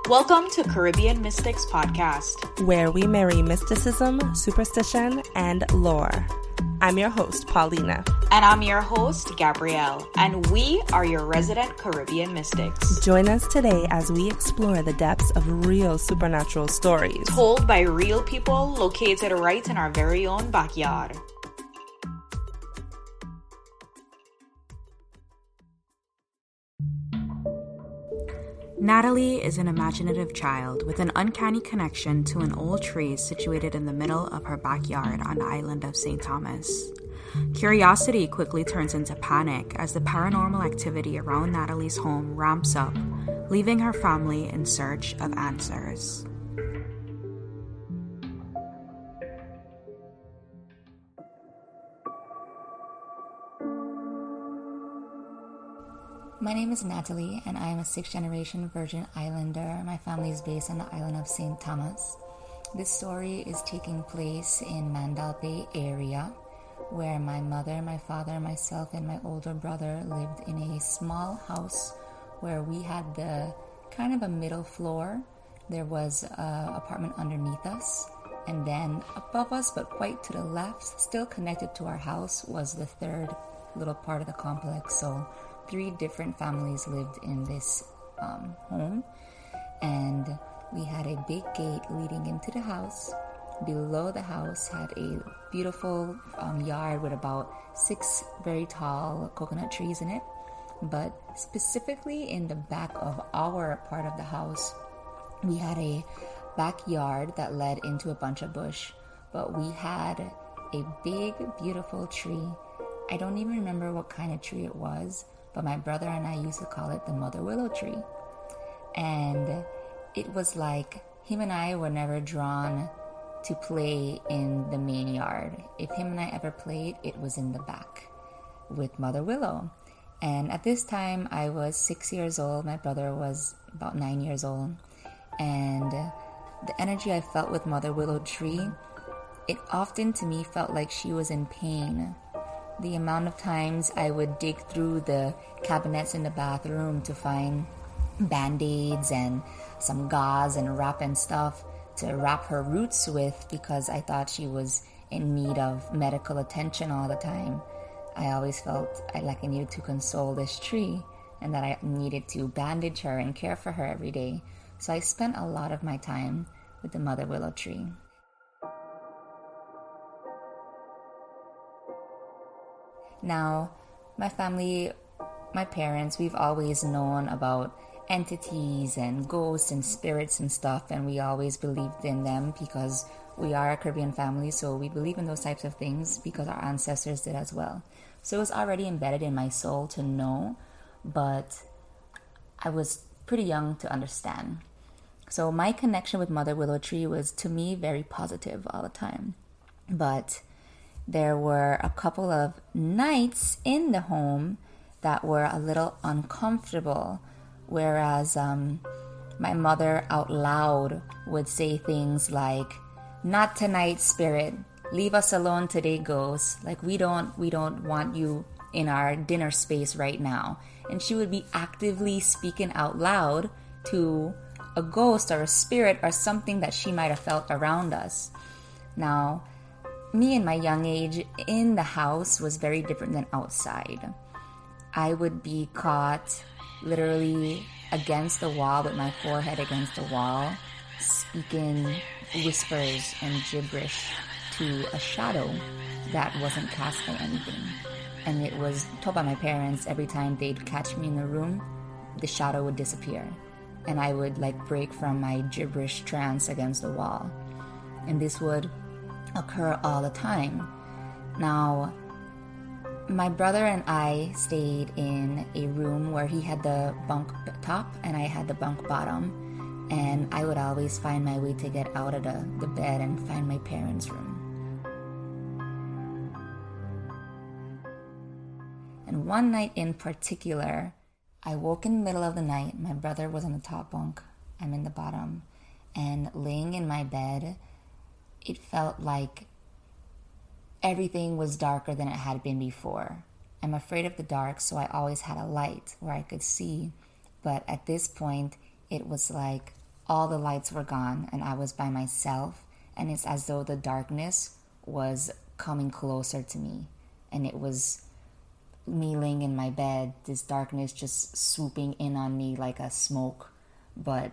Welcome to Caribbean Mystics Podcast, where we marry mysticism, superstition, and lore. I'm your host, Paulina. And I'm your host, Gabrielle, and we are your resident Caribbean Mystics. Join us today as we explore the depths of real supernatural stories told by real people located right in our very own backyard. Natalie is an imaginative child with an uncanny connection to an old tree situated in the middle of her backyard on the island of St. Thomas. Curiosity quickly turns into panic as the paranormal activity around Natalie's home ramps up, leaving her family in search of answers. My name is Natalie, and I am a 6th-generation Virgin Islander. My family is based on the island of St. Thomas. This story is taking place in Mandahl Bay area, where my mother, my father, myself, and my older brother lived in a small house where we had the kind of a middle floor. There was an apartment underneath us, and then above us, but quite to the left, still connected to our house, was the third little part of the complex. So 3 different families lived in this home, and we had a big gate leading into the house. Below the house had a beautiful yard with about 6 very tall coconut trees in it, but specifically in the back of our part of the house, we had a backyard that led into a bunch of bush, but we had a big, beautiful tree. I don't even remember what kind of tree it was, but my brother and I used to call it the mother willow tree. And it was like him and I were never drawn to play in the main yard. If him and I ever played, it was in the back with mother willow. And at this time, I was 6 years old. My brother was about 9 years old. And the energy I felt with mother willow tree, it often to me felt like she was in pain. The amount of times I would dig through the cabinets in the bathroom to find band-aids and some gauze and wrap and stuff to wrap her roots with, because I thought she was in need of medical attention all the time. I always felt like I needed to console this tree and that I needed to bandage her and care for her every day. So I spent a lot of my time with the mother willow tree. Now, my family, my parents, we've always known about entities and ghosts and spirits and stuff, and we always believed in them because we are a Caribbean family, so we believe in those types of things because our ancestors did as well. So it was already embedded in my soul to know, but I was pretty young to understand. So my connection with Mother Willow Tree was, to me, very positive all the time. But there were a couple of nights in the home that were a little uncomfortable, whereas my mother out loud would say things like, "Not tonight, spirit. Leave us alone today, ghost. Like we don't want you in our dinner space right now." And she would be actively speaking out loud to a ghost or a spirit or something that she might have felt around us. Now, me in my young age in the house was very different than outside. I would be caught literally against the wall with my forehead against the wall, speaking whispers and gibberish to a shadow that wasn't cast by anything. And it was told by my parents every time they'd catch me in the room, the shadow would disappear. And I would break from my gibberish trance against the wall. And this would occur all the time. Now, my brother and I stayed in a room where he had the bunk top and I had the bunk bottom, and I would always find my way to get out of the bed and find my parents' room. And one night in particular, I woke in the middle of the night. My brother was on the top bunk, I'm in the bottom, and laying in my bed, it felt like everything was darker than it had been before. I'm afraid of the dark, so I always had a light where I could see. But at this point, it was like all the lights were gone and I was by myself, and it's as though the darkness was coming closer to me, and it was me laying in my bed, this darkness just swooping in on me like a smoke. But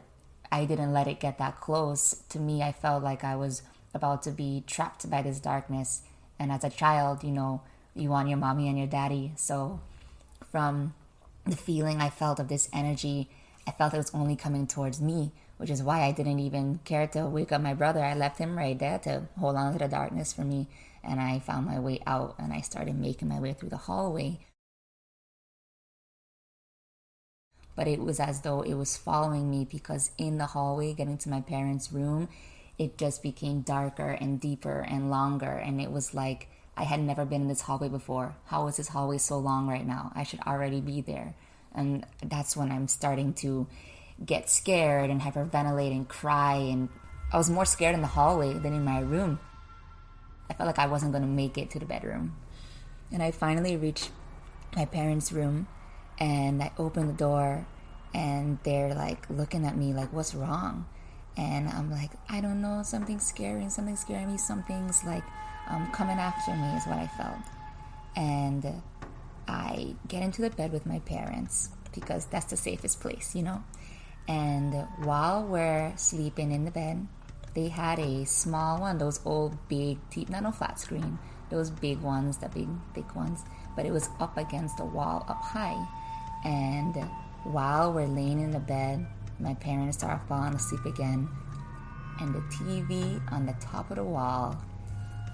I didn't let it get that close. To me, I felt like I was about to be trapped by this darkness. And as a child, you want your mommy and your daddy. So from the feeling I felt of this energy, I felt it was only coming towards me, which is why I didn't even care to wake up my brother. I left him right there to hold on to the darkness for me. And I found my way out, and I started making my way through the hallway. But it was as though it was following me, because in the hallway, getting to my parents' room, it just became darker and deeper and longer. And it was like I had never been in this hallway before. How is this hallway so long right now? I should already be there. And that's when I'm starting to get scared and hyperventilate and cry. And I was more scared in the hallway than in my room. I felt like I wasn't going to make it to the bedroom. And I finally reached my parents' room, and I opened the door, and they're like looking at me like, what's wrong? And I'm like, I don't know, something's scaring me, something's like coming after me is what I felt. And I get into the bed with my parents because that's the safest place, And while we're sleeping in the bed, they had a small one, those old big TV, not a flat screen, those big ones, the big thick ones, but it was up against the wall up high. And while we're laying in the bed, my parents start falling asleep again, and the TV on the top of the wall,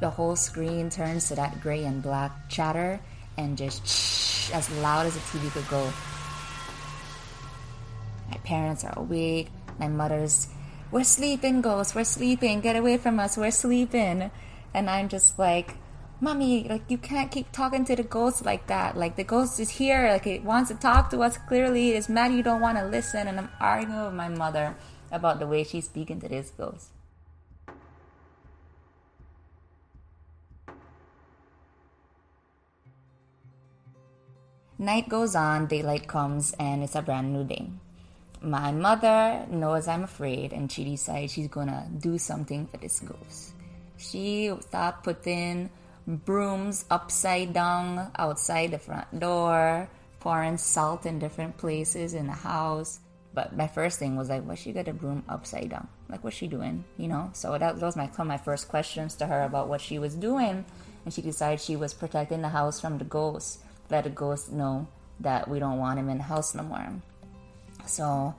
the whole screen turns to that gray and black chatter and just shh, as loud as the TV could go. My parents are awake. My mother's, we're sleeping, ghosts, we're sleeping, get away from us, we're sleeping. And I'm just like, Mommy, like, you can't keep talking to the ghost like that. Like, the ghost is here, like, it wants to talk to us clearly. It's mad you don't want to listen. And I'm arguing with my mother about the way she's speaking to this ghost. Night goes on, daylight comes, and it's a brand new day. My mother knows I'm afraid, and she decides she's gonna do something for this ghost. She started putting brooms upside down outside the front door, pouring salt in different places in the house. But my first thing was like, what's she got a broom upside down? Like, what's she doing? So that was some of my first questions to her about what she was doing. And she decided she was protecting the house from the ghost. Let the ghost know that we don't want him in the house no more. So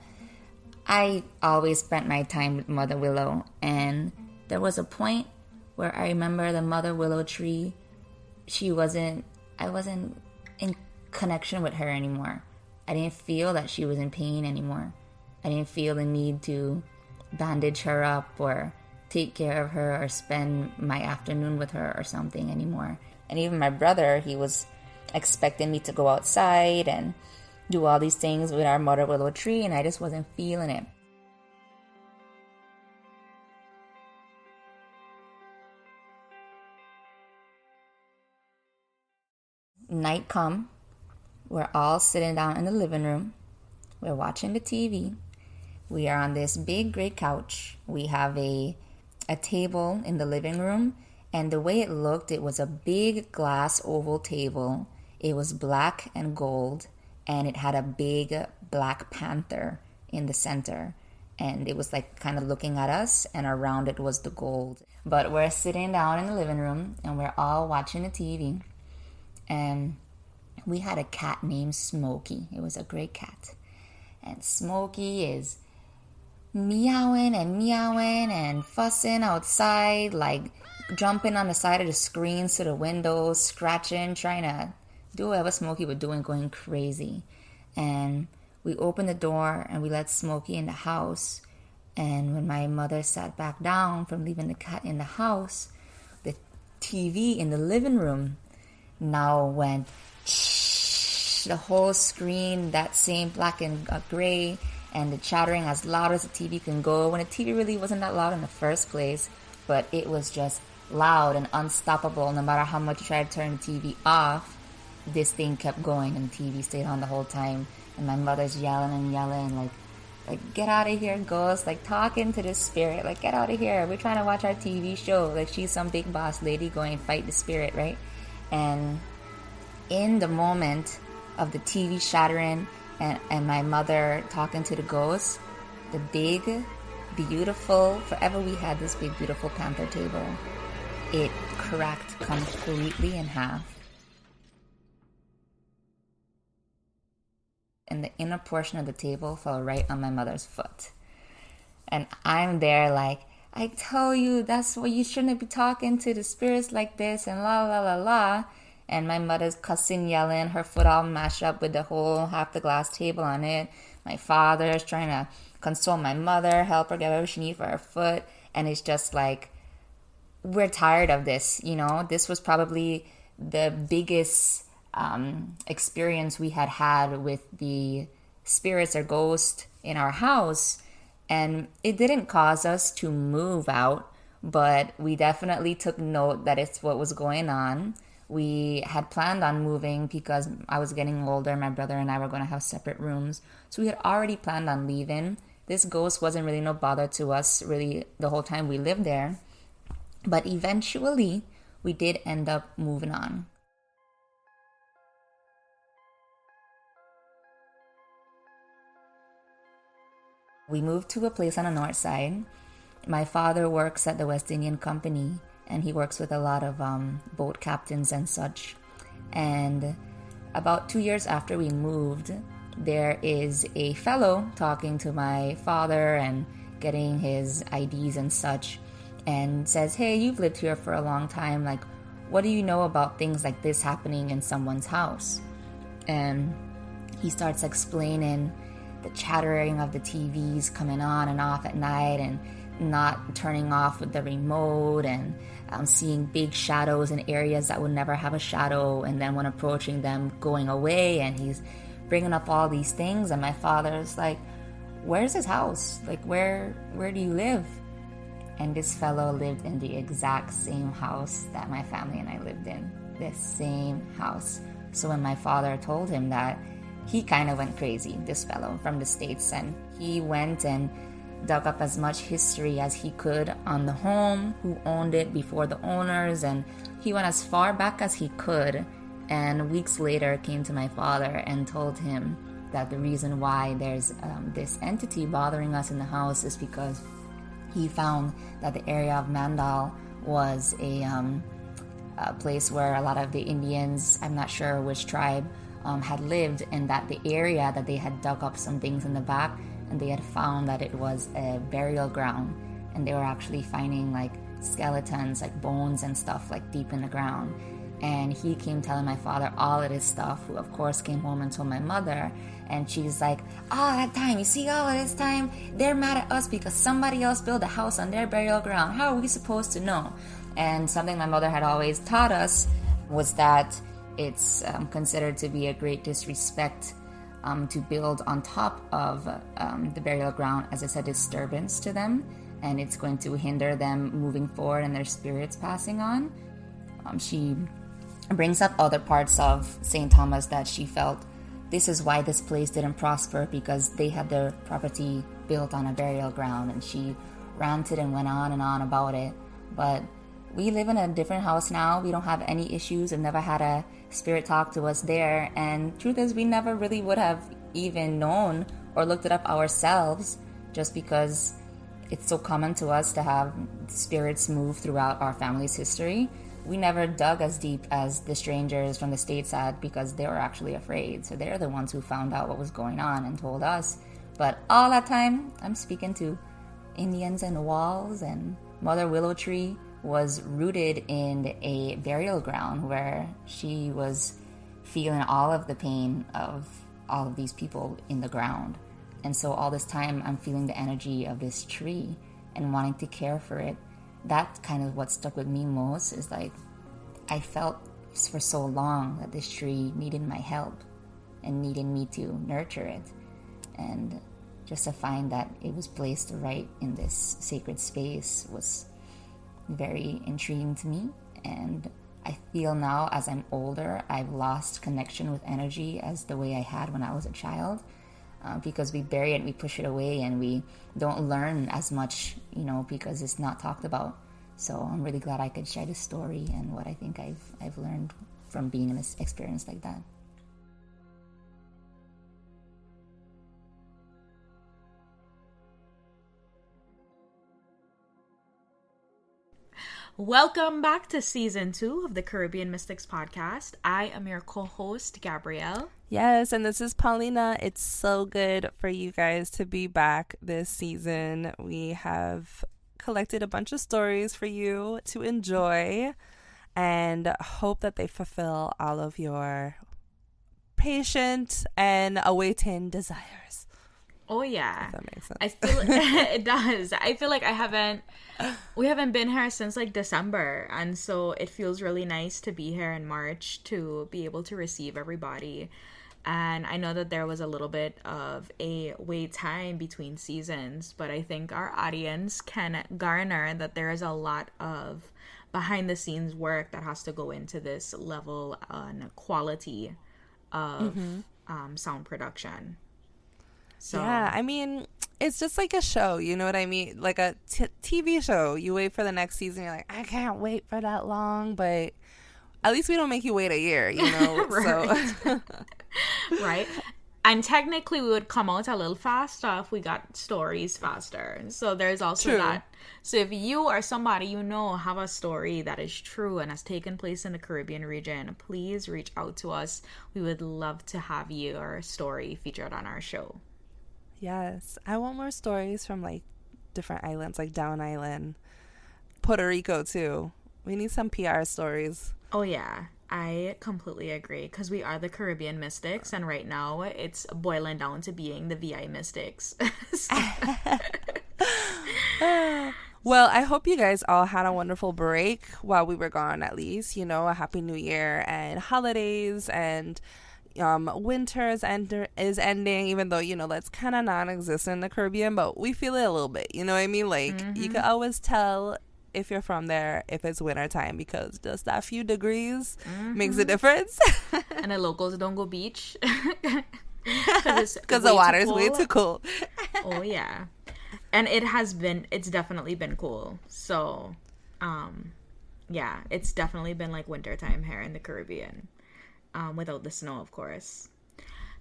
I always spent my time with Mother Willow, and there was a point where I remember the Mother Willow tree, I wasn't in connection with her anymore. I didn't feel that she was in pain anymore. I didn't feel the need to bandage her up or take care of her or spend my afternoon with her or something anymore. And even my brother, he was expecting me to go outside and do all these things with our Mother Willow tree, and I just wasn't feeling it. Night come, we're all sitting down in the living room, we're watching the TV, we are on this big gray couch, we have a table in the living room, and the way it looked, it was a big glass oval table. It was black and gold, and it had a big black panther in the center, and it was like kind of looking at us, and around it was the gold. But we're sitting down in the living room, and we're all watching the TV, and we had a cat named Smokey. It was a gray cat, and Smokey is meowing and fussing outside, like jumping on the side of the screens to the windows, scratching, trying to do whatever Smokey was doing, going crazy. And we opened the door and we let Smokey in the house. And when my mother sat back down from leaving the cat in the house, the TV in the living room now went shh, the whole screen, that same black and gray, and the chattering as loud as the TV can go, when the TV really wasn't that loud in the first place, but it was just loud and unstoppable. No matter how much you tried to turn the TV off, this thing kept going, and the TV stayed on the whole time. And my mother's yelling and yelling, like Like, get out of here, ghost. Like, talking to the spirit. Like, get out of here. We're trying to watch our TV show. Like, she's some big boss lady going to fight the spirit, right? And in the moment of the TV shattering and my mother talking to the ghost, the big, beautiful, forever we had this big, beautiful panther table, it cracked completely in half. And the inner portion of the table fell right on my mother's foot. And I'm there like, I tell you, that's why you shouldn't be talking to the spirits like this and la la la la. And my mother's cussing, yelling, her foot all mashed up with the whole half the glass table on it. My father's trying to console my mother, help her get whatever she needs for her foot. And it's just like, we're tired of this, you know? This was probably the biggest experience we had with the spirits or ghosts in our house. And it didn't cause us to move out, but we definitely took note that it's what was going on. We had planned on moving because I was getting older. My brother and I were going to have separate rooms. So we had already planned on leaving. This ghost wasn't really no bother to us really the whole time we lived there. But eventually, we did end up moving on. We moved to a place on the north side. My father works at the West Indian Company, and he works with a lot of boat captains and such. And about 2 years after we moved, there is a fellow talking to my father and getting his IDs and such, and says, hey, you've lived here for a long time. Like, what do you know about things like this happening in someone's house? And he starts explaining the chattering of the TVs coming on and off at night and not turning off with the remote, and seeing big shadows in areas that would never have a shadow, and then when approaching them going away. And he's bringing up all these things, and my father's like, where's his house? Like, where do you live? And this fellow lived in the exact same house that my family and I lived in. This same house. So when my father told him that, he kind of went crazy, this fellow from the States, and he went and dug up as much history as he could on the home, who owned it before the owners, and he went as far back as he could. And weeks later came to my father and told him that the reason why there's this entity bothering us in the house is because he found that the area of Mandahl was a place where a lot of the Indians, I'm not sure which tribe, had lived, and that the area that they had dug up some things in the back, and they had found that it was a burial ground, and they were actually finding like skeletons, like bones and stuff, like deep in the ground. And he came telling my father all of this stuff, who of course came home and told my mother, and she's like, all that time, you see all of this time, they're mad at us because somebody else built a house on their burial ground. How are we supposed to know? And something my mother had always taught us was that it's considered to be a great disrespect to build on top of the burial ground as it's a disturbance to them, and it's going to hinder them moving forward and their spirits passing on. She brings up other parts of St. Thomas that she felt this is why this place didn't prosper, because they had their property built on a burial ground, and she ranted and went on and on about it. But we live in a different house now. We don't have any issues. I've never had a spirit talk to us there. And truth is, we never really would have even known or looked it up ourselves, just because it's so common to us to have spirits move throughout our family's history. We never dug as deep as the strangers from the States had, because they were actually afraid. So they're the ones who found out what was going on and told us. But all that time, I'm speaking to Indians and walls, and Mother Willow Tree was rooted in a burial ground where she was feeling all of the pain of all of these people in the ground. And so all this time I'm feeling the energy of this tree and wanting to care for it. That kind of what stuck with me most, is like, I felt for so long that this tree needed my help and needed me to nurture it. And just to find that it was placed right in this sacred space was very intriguing to me. And I feel now, as I'm older, I've lost connection with energy as the way I had when I was a child. because we bury it and we push it away and we don't learn as much, because it's not talked about. So I'm really glad I could share this story and what I think I've learned from being in this experience like that. Welcome back to season 2 of the Caribbean Mystics podcast. I am your co-host, Gabrielle. Yes, and this is Paulina. It's so good for you guys to be back this season. We have collected a bunch of stories for you to enjoy and hope that they fulfill all of your patient and awaiting desires. Oh yeah, if that makes sense. I feel it does. I feel like we haven't been here since like December, and so it feels really nice to be here in March to be able to receive everybody. And I know that there was a little bit of a wait time between seasons, but I think our audience can garner that there is a lot of behind the scenes work that has to go into this level and quality of sound production. So, yeah, I mean, it's just like a show, you know what I mean? Like a TV show. You wait for the next season, you're like, I can't wait for that long, but at least we don't make you wait a year, right. So. Right. And technically we would come out a little faster if we got stories faster. So there's also that. So if you or somebody have a story that is true and has taken place in the Caribbean region, please reach out to us. We would love to have your story featured on our show. Yes, I want more stories from like different islands, like Down Island, Puerto Rico too. We need some PR stories. Oh yeah, I completely agree, because we are the Caribbean Mystics, and right now it's boiling down to being the VI Mystics. Well, I hope you guys all had a wonderful break while we were gone, at least. A happy new year and holidays, and winter is ending, even though that's kind of non-existent in the Caribbean, but we feel it a little bit, you know what I mean? Like you can always tell if you're from there if it's winter time, because just that few degrees makes a difference. And the locals don't go beach because the water's way too cold. Oh yeah, and it's definitely been cool. So yeah, it's definitely been like winter time here in the Caribbean. Without the snow, of course.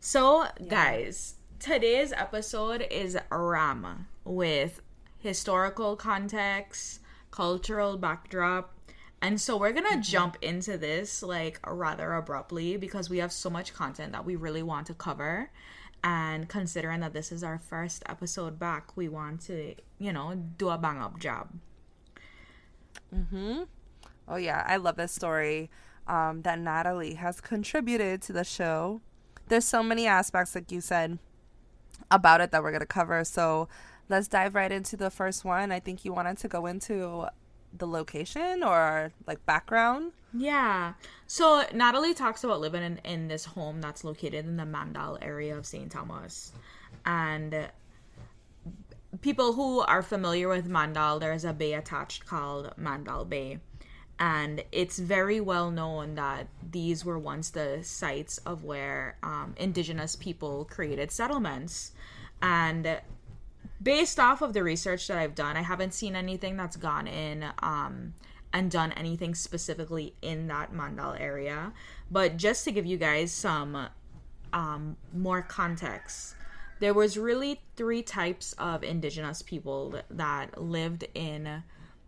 So, guys, today's episode is RAM with historical context, cultural backdrop, and so we're gonna jump into this like rather abruptly because we have so much content that we really want to cover, and considering that this is our first episode back, we want to, do a bang-up job. Oh yeah, I love this story. That Natalie has contributed to the show. There's so many aspects, like you said, about it that we're going to cover. So let's dive right into the first one. I think you wanted to go into the location or like background. Yeah. So Natalie talks about living in this home that's located in the Mandahl area of St. Thomas. And people who are familiar with Mandahl, there's a bay attached called Mandahl Bay. And it's very well known that these were once the sites of where indigenous people created settlements. And based off of the research that I've done, I haven't seen anything that's gone in and done anything specifically in that Mandahl area. But just to give you guys some more context, there was really 3 types of indigenous people that lived in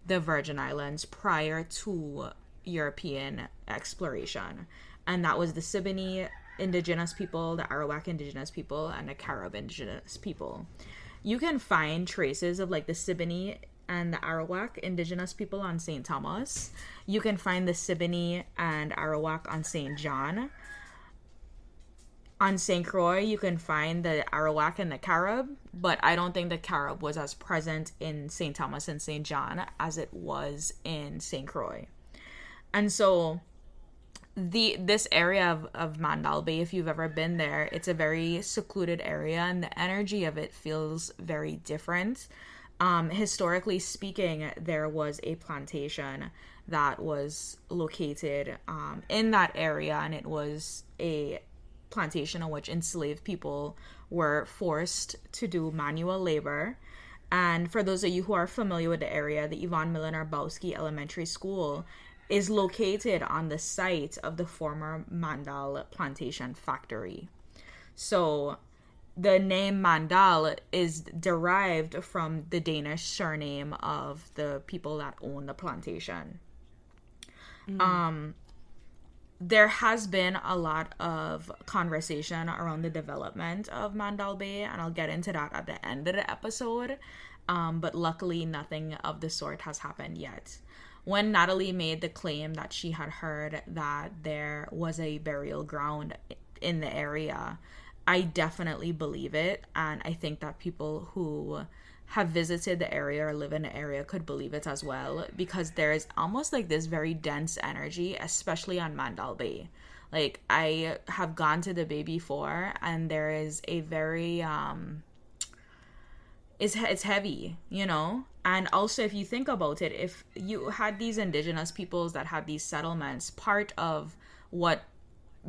the Virgin Islands prior to European exploration. And that was the Siboney indigenous people, the Arawak indigenous people, and the Carib indigenous people. You can find traces of like the Siboney and the Arawak indigenous people on St. Thomas. You can find the Siboney and Arawak on St. John. On St. Croix, you can find the Arawak and the Carib, but I don't think the Carib was as present in St. Thomas and St. John as it was in St. Croix. And so this area of Mandahl Bay, if you've ever been there, it's a very secluded area, and the energy of it feels very different. Historically speaking, there was a plantation that was located in that area, and it was a plantation in which enslaved people were forced to do manual labor. And for those of you who are familiar with the area, the Yvonne Milner-Bowski Elementary School is located on the site of the former Mandahl plantation factory. So the name Mandahl is derived from the Danish surname of the people that own the plantation. There has been a lot of conversation around the development of Mandahl Bay, and I'll get into that at the end of the episode. But luckily, nothing of the sort has happened yet. When Natalie made the claim that she had heard that there was a burial ground in the area, I definitely believe it, and I think that people who have visited the area or live in the area could believe it as well, because there is almost like this very dense energy, especially on Mandahl Bay. Like, I have gone to the bay before, and there is a very it's heavy, you know. And also, if you think about it, if you had these indigenous peoples that had these settlements, part of what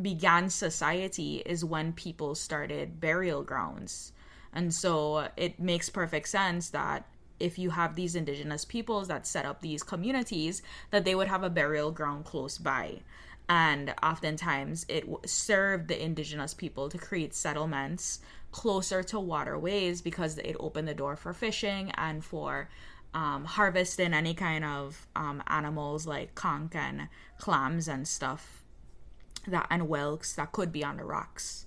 began society is when people started burial grounds. And so it makes perfect sense that if you have these indigenous peoples that set up these communities, that they would have a burial ground close by. And oftentimes it served the indigenous people to create settlements closer to waterways, because it opened the door for fishing and for harvesting any kind of animals like conch and clams and stuff, that and whelks that could be on the rocks.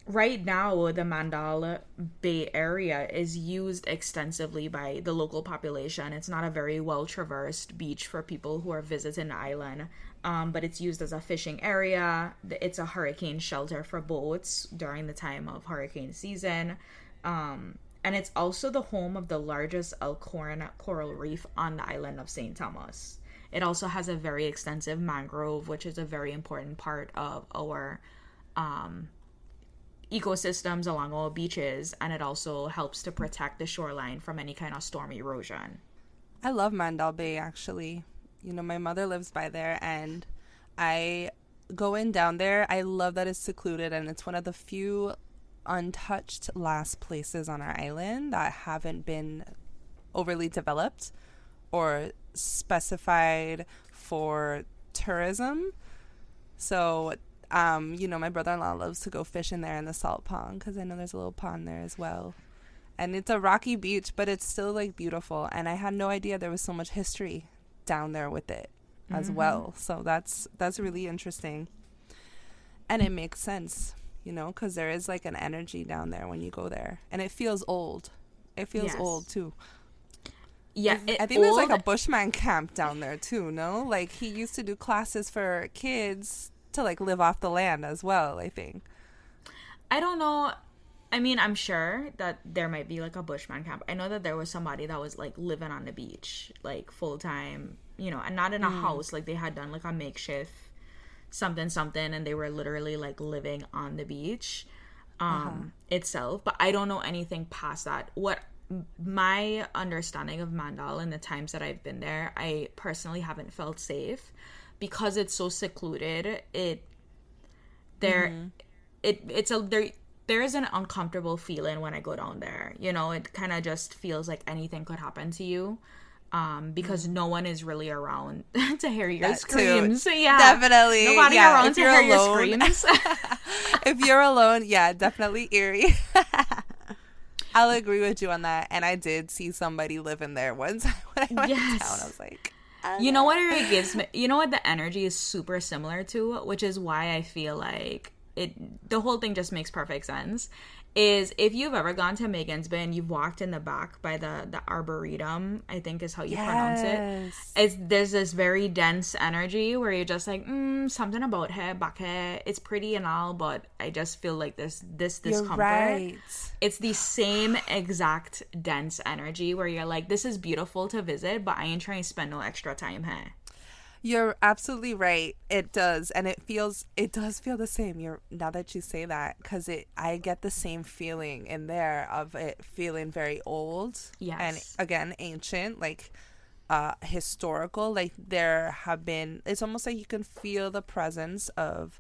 Right now, the Mandahl Bay area is used extensively by the local population. It's not a very well-traversed beach for people who are visiting the island, but it's used as a fishing area. It's a hurricane shelter for boats during the time of hurricane season. And it's also the home of the largest elkhorn coral reef on the island of St. Thomas. It also has a very extensive mangrove, which is a very important part of our ecosystems along all beaches, and it also helps to protect the shoreline from any kind of storm erosion. I love Mandahl Bay, actually. You know, my mother lives by there, and going down there, I love that it's secluded, and it's one of the few untouched last places on our island that haven't been overly developed or specified for tourism. So you know, my brother-in-law loves to go fish in there in the salt pond, because I know there's a little pond there as well. And it's a rocky beach, but it's still like beautiful. And I had no idea there was so much history down there with it as well. So that's really interesting. And it makes sense, you know, because there is like an energy down there when you go there. And it feels old. It feels old too. Yeah, I think there's like a Bushman camp down there too, no? Like, he used to do classes for kids to like live off the land as well, I think. I don't know. I mean, I'm sure that there might be like a Bushman camp. I know that there was somebody that was like living on the beach, like full time, you know, and not in a house. Like, they had done like a makeshift something, and they were literally like living on the beach itself. But I don't know anything past that. What my understanding of Mandahl and the times that I've been there, I personally haven't felt safe. Because it's so secluded, there is an uncomfortable feeling when I go down there. You know, it kind of just feels like anything could happen to you, because no one is really around to hear your that screams. Too. Yeah, definitely. Nobody around to hear your screams. If you're alone, yeah, definitely eerie. I'll agree with you on that. And I did see somebody living there once when I went down. I was like, you know what it gives me? You know what the energy is super similar to, which is why I feel like the whole thing just makes perfect sense, is if you've ever gone to Megan's Bay and you've walked in the back by the Arboretum, I think is how you pronounce it. There's this very dense energy where you're just like, something about her back here. It's pretty and all, but I just feel like this discomfort. Right. It's the same exact dense energy where you're like, this is beautiful to visit, but I ain't trying to spend no extra time here. You're absolutely right. It does, and it does feel the same. Now that you say that, because I get the same feeling in there of it feeling very old, and again ancient, like historical. Like, it's almost like you can feel the presence of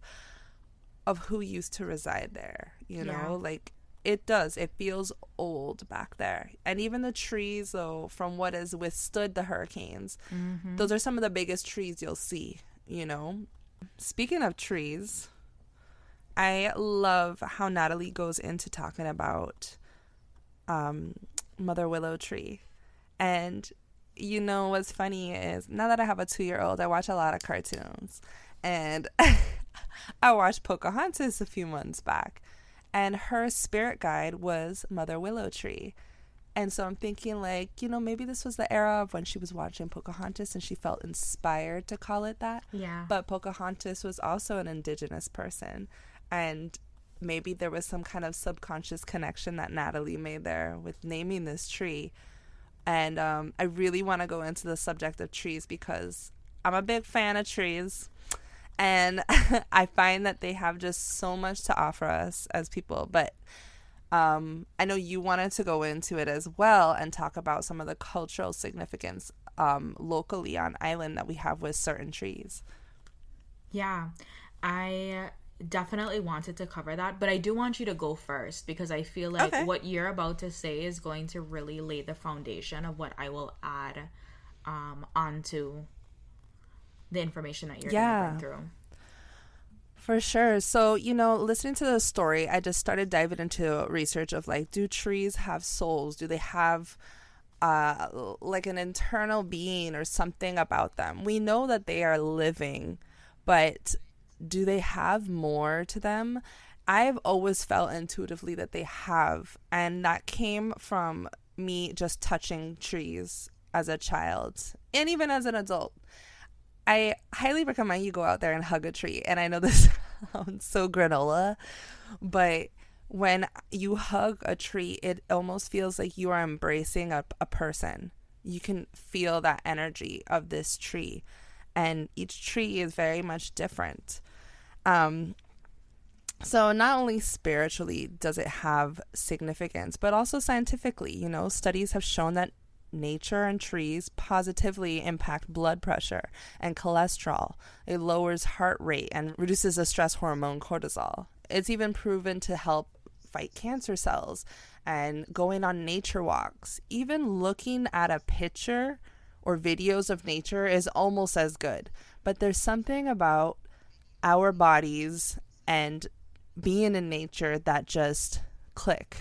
of who used to reside there, you Yeah. know, like it feels old back there. And even the trees, though, from what has withstood the hurricanes, those are some of the biggest trees you'll see, you know. Speaking of trees, I love how Natalie goes into talking about Mother Willow Tree. And you know what's funny is, now that I have a 2-year-old, I watch a lot of cartoons. And I watched Pocahontas a few months back, and her spirit guide was Mother Willow Tree. And so I'm thinking, like, you know, maybe this was the era of when she was watching Pocahontas and she felt inspired to call it that. Yeah. But Pocahontas was also an indigenous person. And maybe there was some kind of subconscious connection that Natalie made there with naming this tree. And I really want to go into the subject of trees because I'm a big fan of trees. And I find that they have just so much to offer us as people. But I know you wanted to go into it as well and talk about some of the cultural significance locally on island that we have with certain trees. Yeah, I definitely wanted to cover that, but I do want you to go first because I feel like what you're about to say is going to really lay the foundation of what I will add onto the information that you're going to bring through. For sure. So, you know, listening to the story, I just started diving into research of, like, do trees have souls? Do they have like an internal being or something about them? We know that they are living, but do they have more to them? I've always felt intuitively that they have, and that came from me just touching trees as a child and even as an adult. I highly recommend you go out there and hug a tree. And I know this sounds so granola, but when you hug a tree, it almost feels like you are embracing a person. You can feel that energy of this tree. And each tree is very much different. So not only spiritually does it have significance, but also scientifically, you know, studies have shown that nature and trees positively impact blood pressure and cholesterol. It lowers heart rate and reduces the stress hormone cortisol. It's even proven to help fight cancer cells. And going on nature walks, even looking at a picture or videos of nature is almost as good. But there's something about our bodies and being in nature that just click.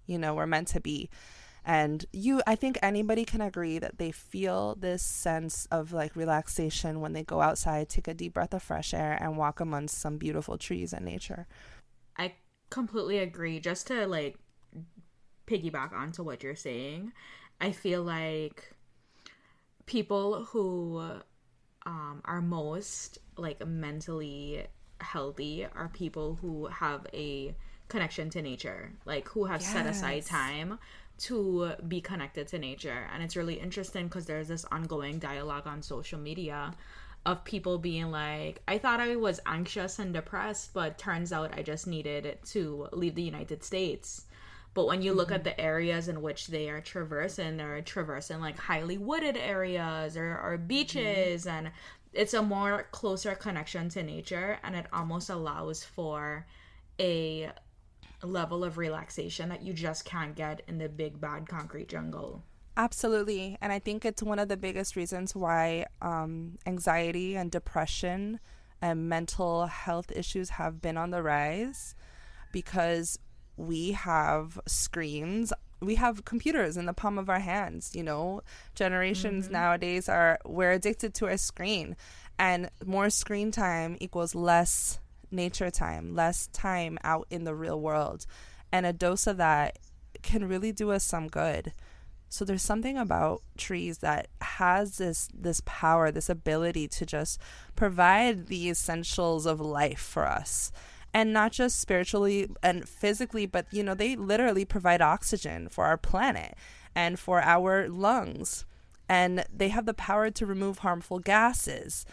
You know, we're meant to be. And I think anybody can agree that they feel this sense of, like, relaxation when they go outside, take a deep breath of fresh air, and walk amongst some beautiful trees and nature. I completely agree. Just to, like, piggyback onto what you're saying, I feel like people who are most, like, mentally healthy are people who have a connection to nature, like, who have set aside time to be connected to nature. And it's really interesting because there's this ongoing dialogue on social media of people being like, I thought I was anxious and depressed, but turns out I just needed to leave the United States. But when you look at the areas in which they're traversing like highly wooded areas or beaches, and it's a more closer connection to nature, and it almost allows for a level of relaxation that you just can't get in the big bad concrete jungle. Absolutely. And I think it's one of the biggest reasons why anxiety and depression and mental health issues have been on the rise, because we have screens, we have computers in the palm of our hands. You know, generations nowadays we're addicted to our screen, and more screen time equals less nature time, less time out in the real world, and a dose of that can really do us some good. So there's something about trees that has this power, this ability to just provide the essentials of life for us, and not just spiritually and physically, but, you know, they literally provide oxygen for our planet and for our lungs, and they have the power to remove harmful gases.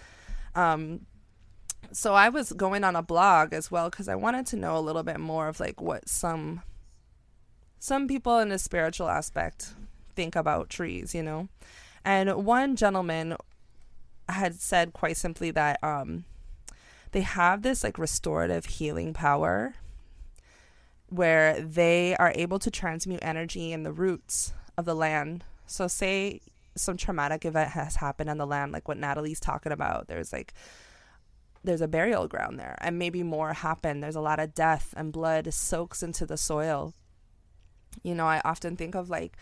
So I was going on a blog as well because I wanted to know a little bit more of, like, what some people in the spiritual aspect think about trees, you know. And one gentleman had said quite simply that they have this like restorative healing power where they are able to transmute energy in the roots of the land. So say some traumatic event has happened on the land, like what Natalie's talking about. There's a burial ground there, and maybe more happened. There's a lot of death, and blood soaks into the soil. You know, I often think of like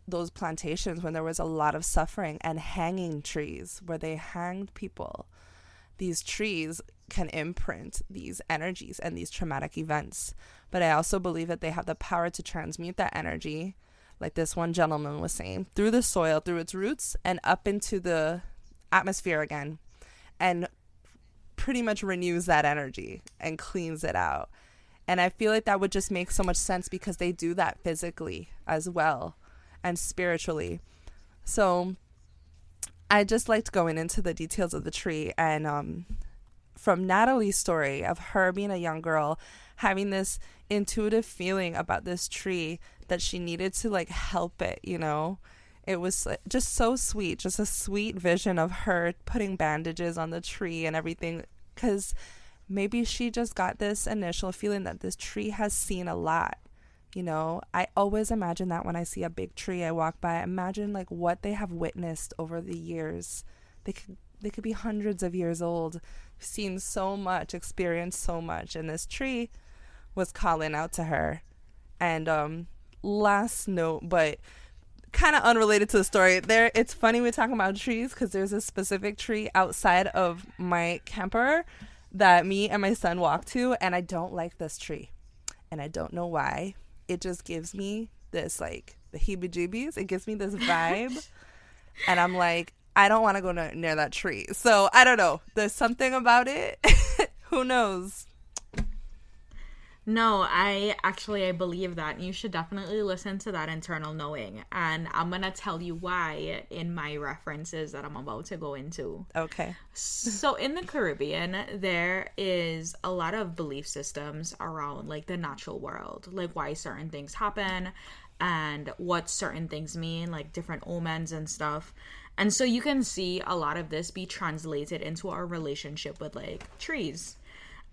those plantations when there was a lot of suffering, and hanging trees where they hanged people. These trees can imprint these energies and these traumatic events. But I also believe that they have the power to transmute that energy, like this one gentleman was saying, through the soil, through its roots, and up into the atmosphere again, and pretty much renews that energy and cleans it out. And I feel like that would just make so much sense because they do that physically as well and spiritually. So I just liked going into the details of the tree. And from Natalie's story of her being a young girl, having this intuitive feeling about this tree that she needed to like help it, you know, it was just so sweet, just a sweet vision of her putting bandages on the tree and everything, because maybe she just got this initial feeling that this tree has seen a lot. You know, I always imagine that when I see a big tree, I walk by, I imagine like what they have witnessed over the years. They could be hundreds of years old, seen so much, experienced so much, and this tree was calling out to her. And last note, but kind of unrelated to the story, it's funny we're talking about trees because there's a specific tree outside of my camper that me and my son walk to, and I don't like this tree, and I don't know why. It just gives me this like the heebie-jeebies. It gives me this vibe, and I'm like, I don't want to go near that tree. So I don't know. There's something about it. Who knows? No, I believe that. You should definitely listen to that internal knowing. And I'm going to tell you why in my references that I'm about to go into. Okay. So in the Caribbean, there is a lot of belief systems around like the natural world, like why certain things happen and what certain things mean, like different omens and stuff. And so you can see a lot of this be translated into our relationship with like trees.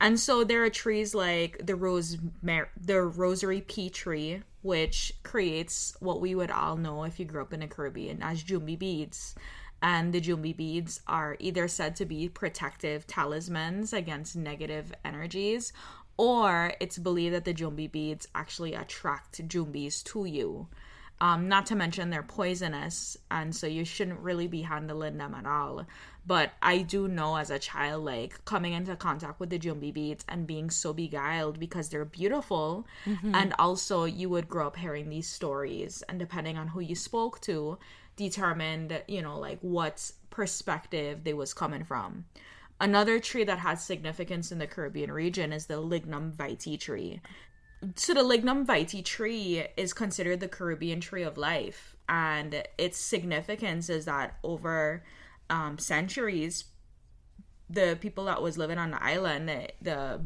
And so there are trees like the rosary pea tree, which creates what we would all know if you grew up in the Caribbean as jumbi beads. And the jumbi beads are either said to be protective talismans against negative energies, or it's believed that the jumbi beads actually attract jumbis to you. Not to mention they're poisonous, and so you shouldn't really be handling them at all. But I do know as a child, like, coming into contact with the jumbi beads and being so beguiled because they're beautiful. Mm-hmm. And also you would grow up hearing these stories, and depending on who you spoke to, determined, you know, like what perspective they was coming from. Another tree that has significance in the Caribbean region is the lignum vitae tree. So the lignum vitae tree is considered the Caribbean tree of life, and its significance is that over centuries, the people that was living on the island,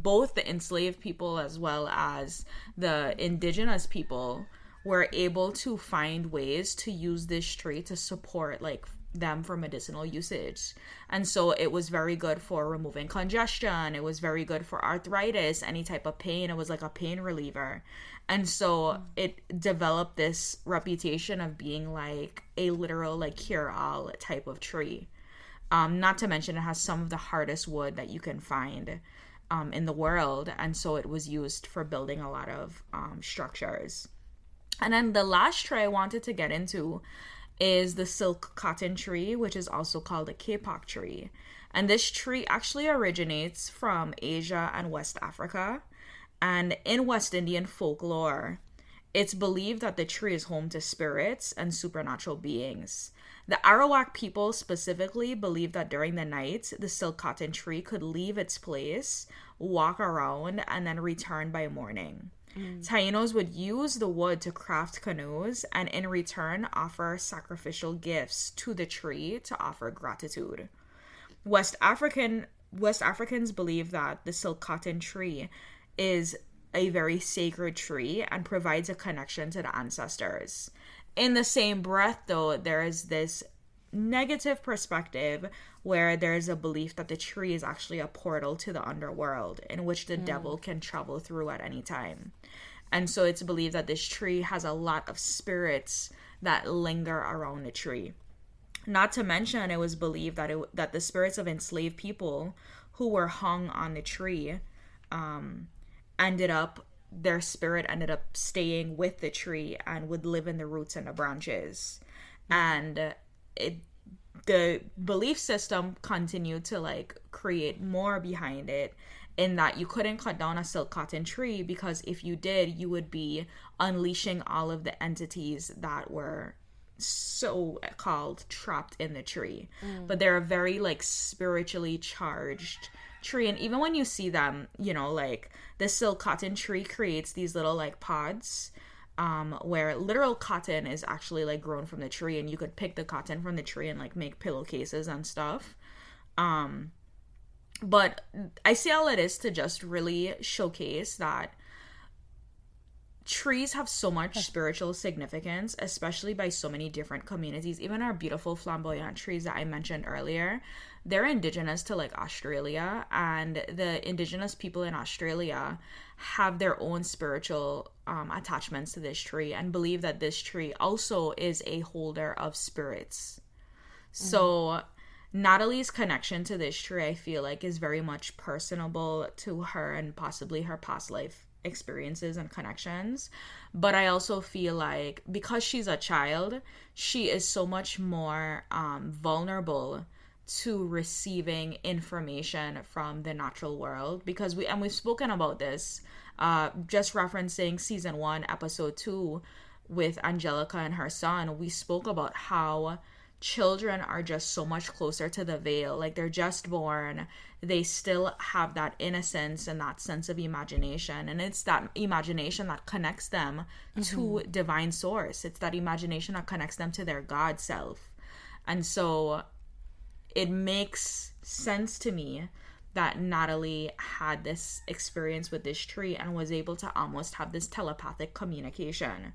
both the enslaved people as well as the indigenous people, were able to find ways to use this tree to support like them for medicinal usage. And so it was very good for removing congestion. It was very good for arthritis, any type of pain. It was like a pain reliever. And so it developed this reputation of being like a literal like cure-all type of tree. Not to mention it has some of the hardest wood that you can find in the world. And so it was used for building a lot of structures. And then the last tree I wanted to get into is the silk cotton tree, which is also called a kapok tree. And this tree actually originates from Asia and West Africa. And in West Indian folklore, it's believed that the tree is home to spirits and supernatural beings. The Arawak people specifically believe that during the night, the silk cotton tree could leave its place, walk around, and then return by morning. Tainos would use the wood to craft canoes and in return offer sacrificial gifts to the tree to offer gratitude. West Africans believe that the silk cotton tree is a very sacred tree and provides a connection to the ancestors. In the same breath, though, there is this negative perspective, where there's a belief that the tree is actually a portal to the underworld in which the devil can travel through at any time. And so it's believed that this tree has a lot of spirits that linger around the tree. Not to mention, it was believed that the spirits of enslaved people who were hung on the tree their spirit ended up staying with the tree and would live in the roots and the branches. And the belief system continued to like create more behind it, in that you couldn't cut down a silk cotton tree, because if you did, you would be unleashing all of the entities that were so called trapped in the tree. But they're a very like spiritually charged tree, and even when you see them, you know, like the silk cotton tree creates these little like pods where literal cotton is actually like grown from the tree, and you could pick the cotton from the tree and like make pillowcases and stuff. But I see all it is to just really showcase that trees have so much spiritual significance, especially by so many different communities. Even our beautiful flamboyant trees that I mentioned earlier, they're indigenous to like Australia, and the indigenous people in Australia have their own spiritual attachments to this tree, and believe that this tree also is a holder of spirits. So Natalie's connection to this tree, I feel like, is very much personable to her and possibly her past life experiences and connections. But I also feel like because she's a child, she is so much more vulnerable to receiving information from the natural world, because we've spoken about this, just referencing season 1 episode 2 with Angelica and her son. We spoke about how children are just so much closer to the veil. Like, they're just born, they still have that innocence and that sense of imagination, and it's that imagination that connects them to divine source. It's that imagination that connects them to their God self. And so it makes sense to me that Natalie had this experience with this tree and was able to almost have this telepathic communication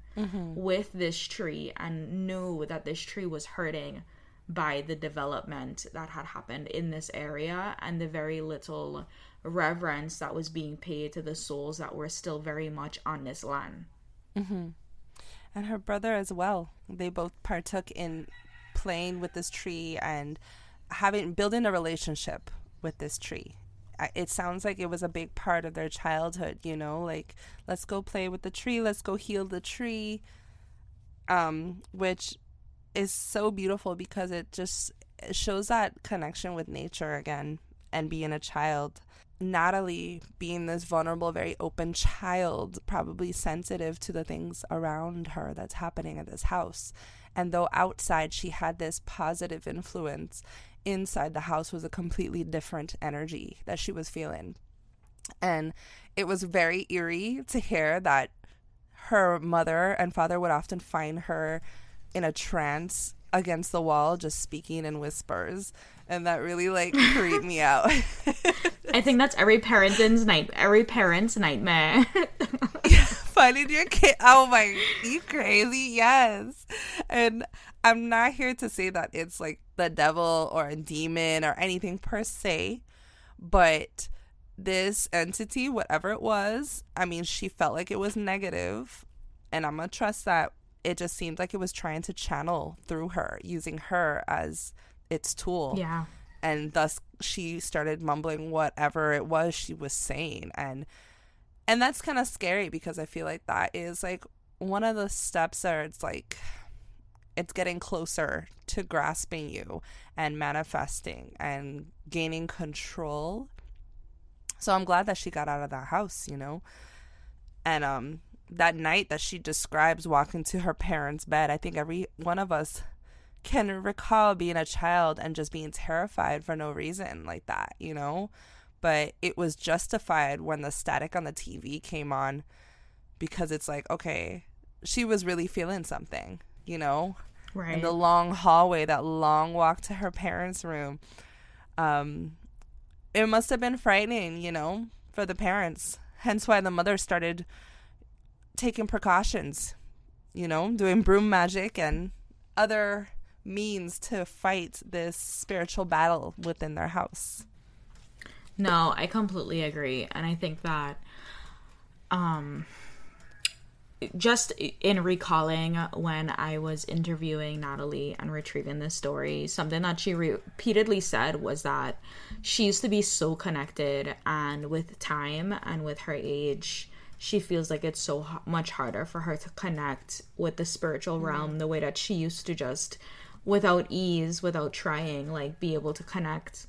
with this tree, and knew that this tree was hurting by the development that had happened in this area, and the very little reverence that was being paid to the souls that were still very much on this land. And her brother as well. They both partook in playing with this tree and building a relationship with this tree. It sounds like it was a big part of their childhood, you know, like, let's go play with the tree, let's go heal the tree, which is so beautiful, because it shows that connection with nature again, and being a child. Natalie, being this vulnerable, very open child, probably sensitive to the things around her that's happening at this house. And though outside she had this positive influence, inside the house was a completely different energy that she was feeling. And it was very eerie to hear that her mother and father would often find her in a trance against the wall, just speaking in whispers. And that really like creeped me out. I think that's every parent's nightmare. Finding your kid. Oh my, you crazy? Yes. And I'm not here to say that it's like the devil or a demon or anything per se, but this entity, whatever it was, I mean, she felt like it was negative, and I'm gonna trust that it just seemed like it was trying to channel through her, using her as its tool. Yeah. And thus she started mumbling whatever it was she was saying, and that's kind of scary, because I feel like that is like one of the steps that it's like it's getting closer to grasping you and manifesting and gaining control. So I'm glad that she got out of that house, you know. And that night that she describes walking to her parents' bed, I think every one of us can recall being a child and just being terrified for no reason like that, you know. But it was justified when the static on the TV came on, because it's like, okay, she was really feeling something, you know. Right. And the long hallway, that long walk to her parents' room, it must have been frightening, you know, for the parents. Hence why the mother started taking precautions, you know, doing broom magic and other means to fight this spiritual battle within their house. No, I completely agree. And I think that just in recalling when I was interviewing Natalie and retrieving this story, something that she repeatedly said was that she used to be so connected, and with time and with her age, she feels like it's so much harder for her to connect with the spiritual realm the way that she used to, just without ease, without trying, like, be able to connect.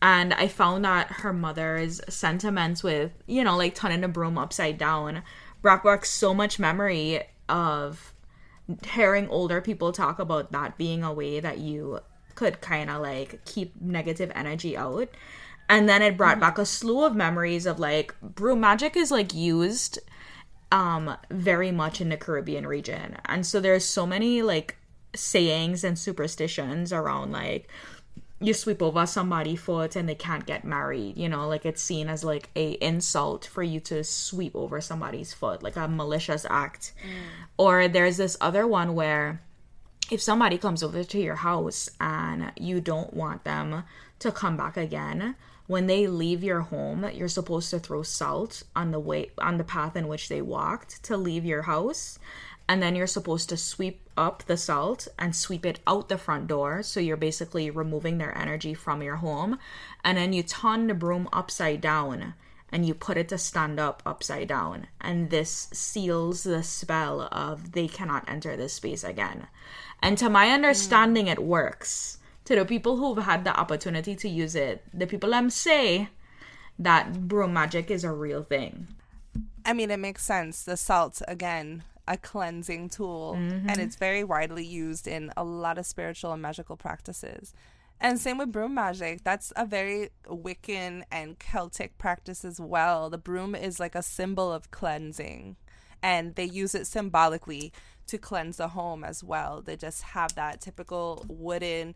And I found that her mother's sentiments with, you know, like turning a broom upside down brought back so much memory of hearing older people talk about that being a way that you could kind of like keep negative energy out. And then it brought back a slew of memories of like broom magic is like used very much in the Caribbean region. And so there's so many like sayings and superstitions around like you sweep over somebody's foot and they can't get married, you know, like it's seen as like a insult for you to sweep over somebody's foot, like a malicious act. Or there's this other one where if somebody comes over to your house and you don't want them to come back again, when they leave your home, you're supposed to throw salt on the path in which they walked to leave your house. And then you're supposed to sweep up the salt and sweep it out the front door. So you're basically removing their energy from your home. And then you turn the broom upside down and you put it to stand up upside down. And this seals the spell of they cannot enter this space again. And to my understanding, it works. To the people who've had the opportunity to use it, the people say that broom magic is a real thing. I mean, it makes sense. The salt, again, a cleansing tool, and it's very widely used in a lot of spiritual and magical practices. And same with broom magic. That's a very Wiccan and Celtic practice as well. The broom is like a symbol of cleansing, and they use it symbolically to cleanse the home as well. They just have that typical wooden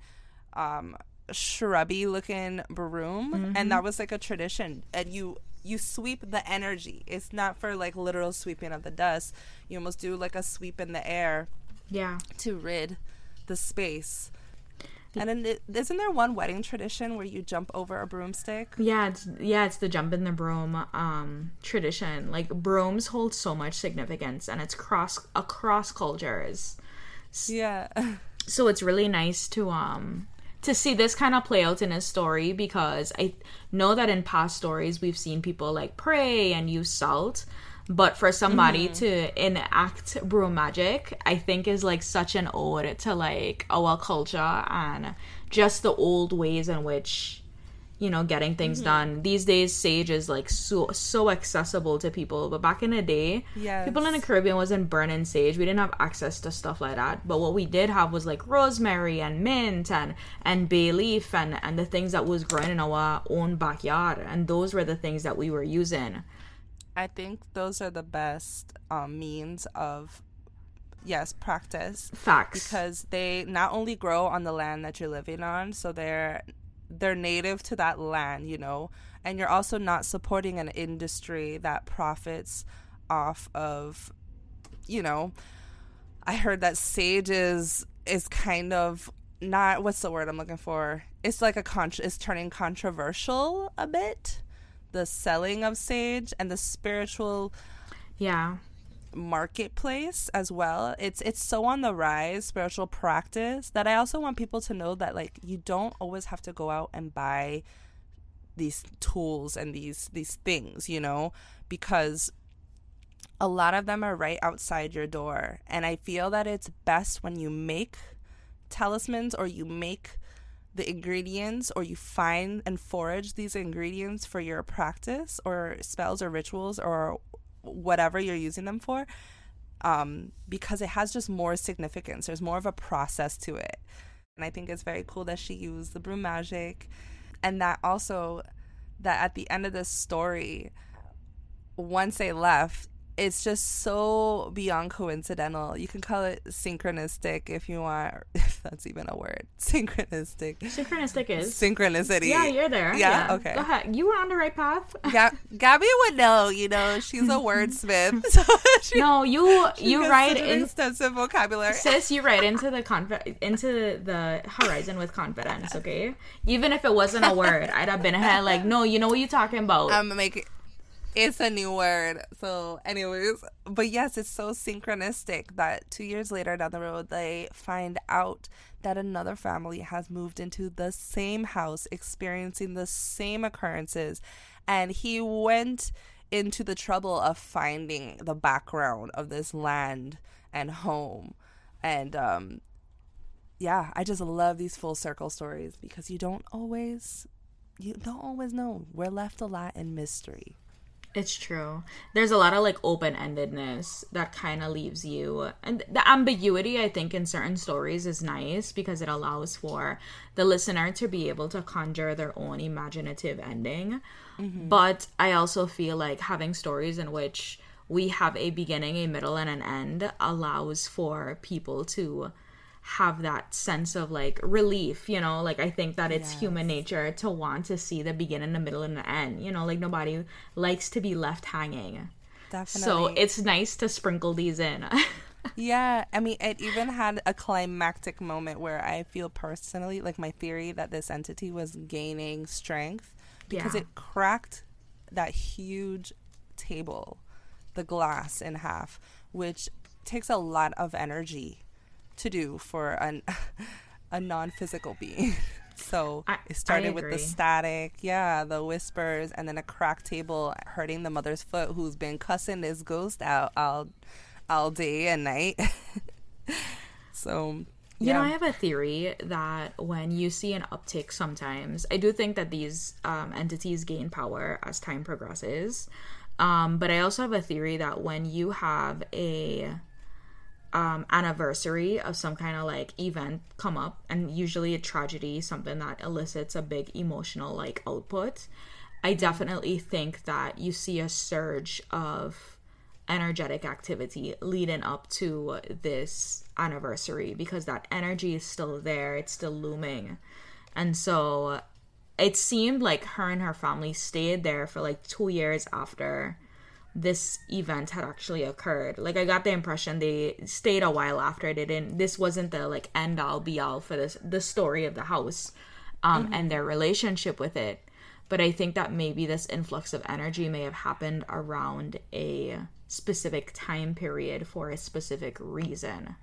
shrubby looking broom, and that was like a tradition. And you sweep the energy. It's not for like literal sweeping of the dust. You almost do like a sweep in the air, to rid the space. And then isn't there one wedding tradition where you jump over a broomstick? It's the jump in the broom tradition. Like brooms hold so much significance, and it's across cultures. So it's really nice to see this kind of play out in a story, because I know that in past stories we've seen people like pray and use salt, but for somebody to enact broom magic, I think is like such an ode to like our culture and just the old ways in which, you know, getting things done. These days sage is like so accessible to people, but back in the day, people in the Caribbean wasn't burning sage. We didn't have access to stuff like that, but what we did have was like rosemary and mint and bay leaf and the things that was growing in our own backyard, and those were the things that we were using. I think those are the best means of practice. Facts. Because they not only grow on the land that you're living on, so they're native to that land, you know, and you're also not supporting an industry that profits off of, you know, I heard that sage is kind of not, what's the word I'm looking for? It's like it's turning controversial a bit, the selling of sage and the spiritual marketplace as well. It's so on the rise, spiritual practice, that I also want people to know that like you don't always have to go out and buy these tools and these things, you know, because a lot of them are right outside your door. And I feel that it's best when you make talismans, or you make the ingredients, or you find and forage these ingredients for your practice or spells or rituals or whatever you're using them for, because it has just more significance. There's more of a process to it. And I think it's very cool that she used the broom magic, and that also that at the end of this story, once they left, it's just so beyond coincidental. You can call it synchronistic if you want, if that's even a word. Synchronistic. Synchronistic is synchronicity. Yeah, you're there. Yeah? Okay. Go ahead. You were on the right path. Gabby would know. She's a wordsmith. So no, you write an extensive vocabulary. Sis, you write into the horizon with confidence. Okay, even if it wasn't a word, I'd have been ahead. Like, no, you know what you're talking about. It's a new word. So anyways, but yes, it's so synchronistic that 2 years later down the road, they find out that another family has moved into the same house, experiencing the same occurrences. And he went into the trouble of finding the background of this land and home. And I just love these full circle stories because you don't always know. We're left a lot in mystery. It's true. There's a lot of like open-endedness that kind of leaves you, and the ambiguity I think in certain stories is nice because it allows for the listener to be able to conjure their own imaginative ending. Mm-hmm. But I also feel like having stories in which we have a beginning, a middle, and an end allows for people to have that sense of like relief, like I think that it's human nature to want to see the beginning, the middle, and the end, like nobody likes to be left hanging. Definitely. So it's nice to sprinkle these in. Yeah, I mean, it even had a climactic moment where I feel personally like my theory that this entity was gaining strength because it cracked that huge table, the glass in half, which takes a lot of energy to do for a non-physical being. So it started with the static, the whispers, and then a cracked table hurting the mother's foot who's been cussing this ghost out all day and night. So I have a theory that when you see an uptick sometimes, I do think that these entities gain power as time progresses, but I also have a theory that when you have a anniversary of some kind of like event come up, and usually a tragedy, something that elicits a big emotional like output, I definitely think that you see a surge of energetic activity leading up to this anniversary because that energy is still there, it's still looming. And so it seemed like her and her family stayed there for like 2 years after this event had actually occurred. Like I got the impression they stayed a while after. This wasn't the like end all be all for the story of the house and their relationship with it. But I think that maybe this influx of energy may have happened around a specific time period for a specific reason.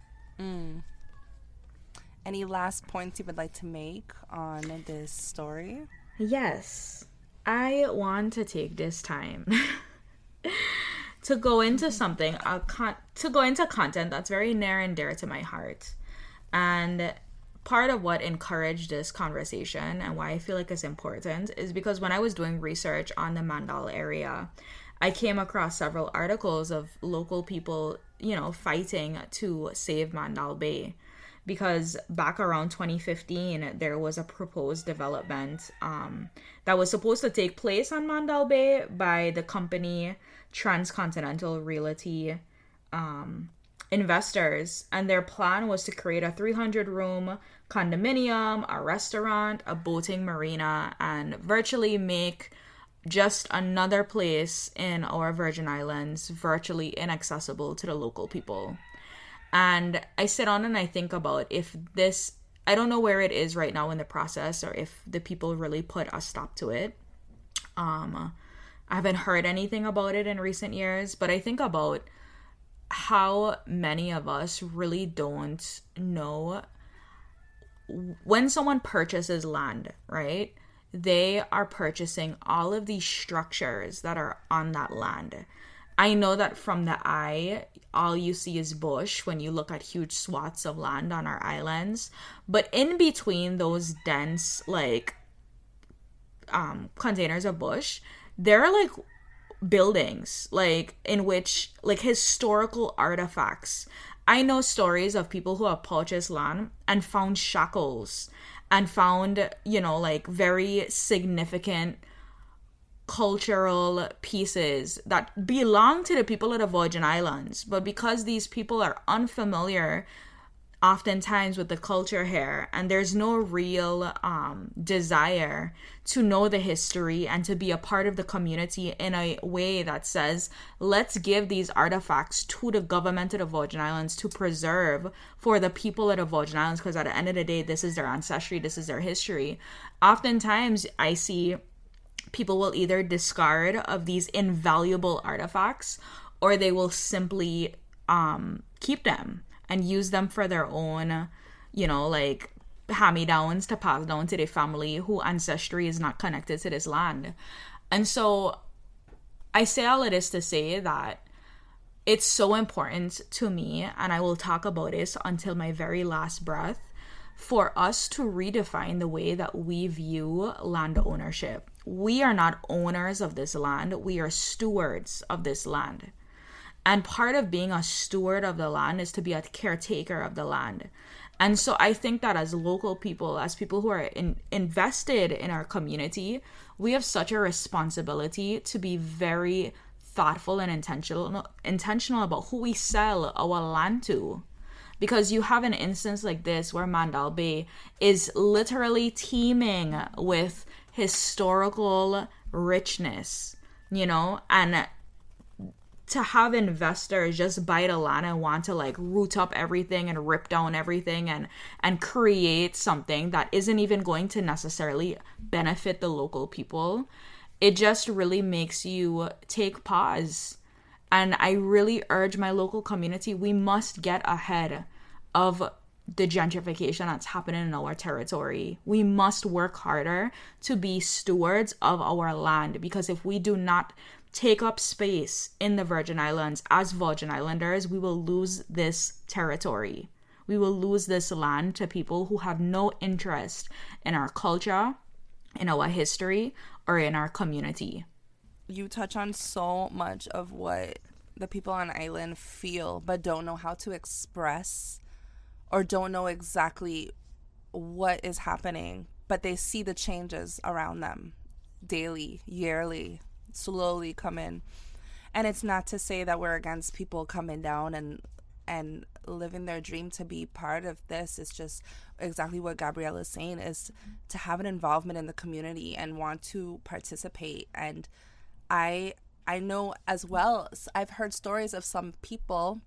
Any last points you would like to make on this story? Yes, I want to take this time to go into something, to go into content that's very near and dear to my heart. And part of what encouraged this conversation and why I feel like it's important is because when I was doing research on the Mandahl area, I came across several articles of local people, fighting to save Mandahl Bay. Because back around 2015, there was a proposed development that was supposed to take place on Mandahl Bay by the company Transcontinental Realty investors. And their plan was to create a 300-room condominium, a restaurant, a boating marina, and virtually make just another place in our Virgin Islands virtually inaccessible to the local people. And I sit on and I think about if this, I don't know where it is right now in the process or if the people really put a stop to it. I haven't heard anything about it in recent years, but I think about how many of us really don't know when someone purchases land, right? They are purchasing all of these structures that are on that land. I know that from the eye, all you see is bush when you look at huge swaths of land on our islands. But in between those dense, containers of bush, there are, buildings, in which, historical artifacts. I know stories of people who have purchased land and found shackles and found, very significant cultural pieces that belong to the people of the Virgin Islands, but because these people are unfamiliar oftentimes with the culture here, and there's no real desire to know the history and to be a part of the community in a way that says, let's give these artifacts to the government of the Virgin Islands to preserve for the people of the Virgin Islands, because at the end of the day, this is their ancestry, this is their history. Oftentimes I see people will either discard of these invaluable artifacts, or they will simply keep them and use them for their own, like hand-me-downs to pass down to their family whose ancestry is not connected to this land. And so I say all of this to say that it's so important to me, and I will talk about this until my very last breath, for us to redefine the way that we view land ownership. We are not owners of this land. We are stewards of this land. And part of being a steward of the land is to be a caretaker of the land. And so I think that as local people, as people who are invested in our community, we have such a responsibility to be very thoughtful and intentional about who we sell our land to. Because you have an instance like this where Mandahl Bay is literally teeming with historical richness, and to have investors just buy the land and want to like root up everything and rip down everything and create something that isn't even going to necessarily benefit the local people, it just really makes you take pause. And I really urge my local community, we must get ahead of the gentrification that's happening in our territory. We must work harder to be stewards of our land, because if we do not take up space in the Virgin Islands as Virgin Islanders, we will lose this territory. We will lose this land to people who have no interest in our culture, in our history, or in our community. You touch on so much of what the people on island feel but don't know how to express, or don't know exactly what is happening, but they see the changes around them daily, yearly, slowly come in. And it's not to say that we're against people coming down and living their dream to be part of this. It's just exactly what Gabrielle is saying, is to have an involvement in the community and want to participate. And I know as well, I've heard stories of some people,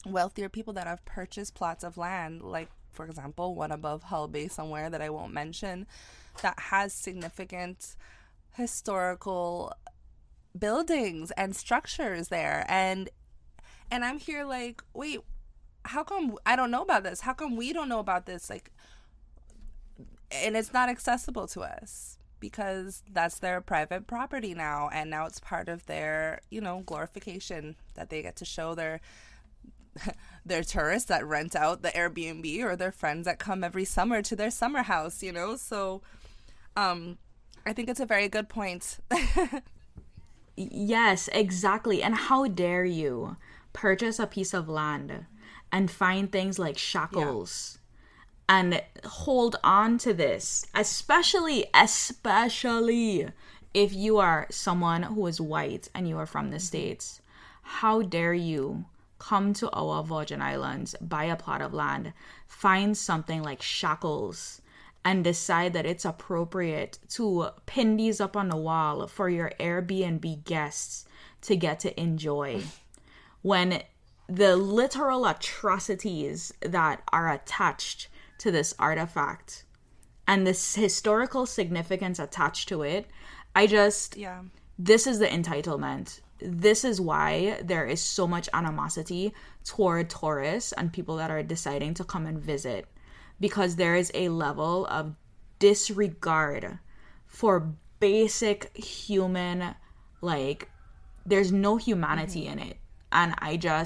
wealthier people, that have purchased plots of land, like for example one above Hull Bay somewhere that I won't mention, that has significant historical buildings and structures there, and I'm here like, wait, how come I don't know about this? How come we don't know about this? Like, and it's not accessible to us because that's their private property now, and now it's part of their, glorification that they get to show their tourists that rent out the Airbnb, or their friends that come every summer to their summer house, So I think it's a very good point. Yes, exactly. And how dare you purchase a piece of land and find things like shackles and hold on to this, especially if you are someone who is white and you are from the States. How dare you come to our Virgin Islands, buy a plot of land, find something like shackles, and decide that it's appropriate to pin these up on the wall for your Airbnb guests to get to enjoy, when the literal atrocities that are attached to this artifact and this historical significance attached to it, this is the entitlement. This is why there is so much animosity toward tourists and people that are deciding to come and visit. Because there is a level of disregard for basic human, there's no humanity in it. And Asha,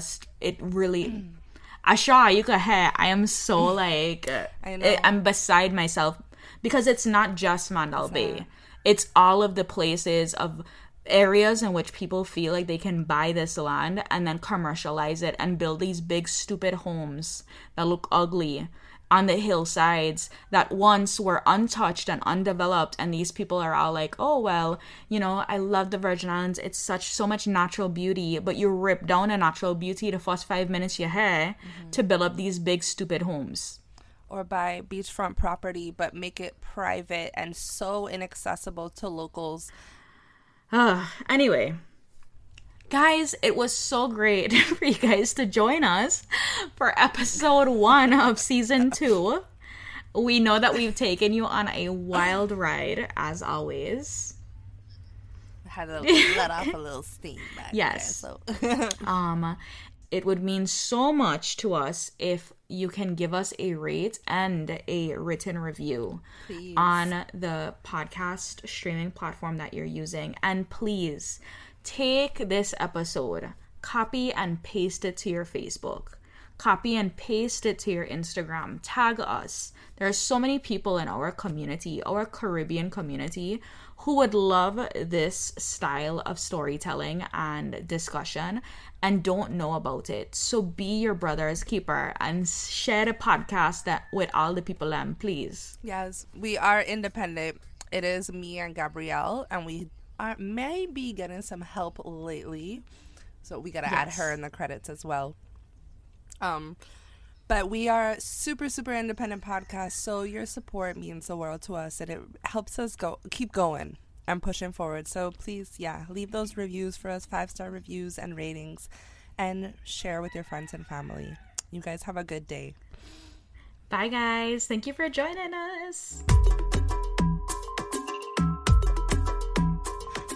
you could hear, I am so I'm beside myself, because it's not just Mandahl Bay. It's all of the places of areas in which people feel like they can buy this land and then commercialize it and build these big stupid homes that look ugly, on the hillsides that once were untouched and undeveloped, and these people are all like, oh well, you know, I love the Virgin Islands, it's so much natural beauty, but you rip down the natural beauty the first 5 minutes you have to build up these big stupid homes. Or buy beachfront property but make it private and so inaccessible to locals. Anyway, guys, it was so great for you guys to join us for episode 1 of season 2. We know that we've taken you on a wild ride, as always. Had to let off a little steam back yes. there. So. It would mean so much to us if you can give us a rate and a written review Please. on the podcast streaming platform that you're using. And please take this episode, copy and paste it to your Facebook, copy and paste it to your Instagram, tag us. There are so many people in our community, our Caribbean community, who would love this style of storytelling and discussion and don't know about it. So be your brother's keeper and share the podcast that with all the people, please. Yes, we are independent. It is me and Gabrielle, and we may be getting some help lately. So we got to add her in the credits as well. But we are super, super independent podcast, so your support means the world to us, and it helps us keep going and pushing forward. So please, leave those reviews for us, 5-star reviews and ratings, and share with your friends and family. You guys have a good day. Bye, guys. Thank you for joining us.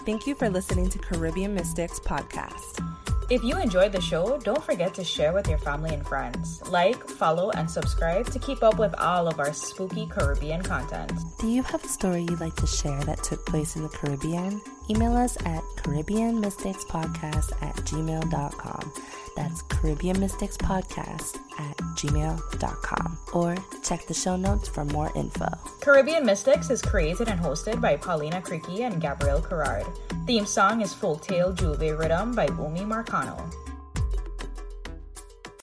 Thank you for listening to Caribbean Mystics Podcast. If you enjoyed the show, don't forget to share with your family and friends. Like, follow, and subscribe to keep up with all of our spooky Caribbean content. Do you have a story you'd like to share that took place in the Caribbean? Email us at caribbeanmysticspodcast@gmail.com. That's caribbeanmysticspodcast@gmail.com. Or check the show notes for more info. Caribbean Mystics is created and hosted by Paulina Creaky and Gabrielle Carrard. Theme song is Folktale Jouvert Riddim by Marcano.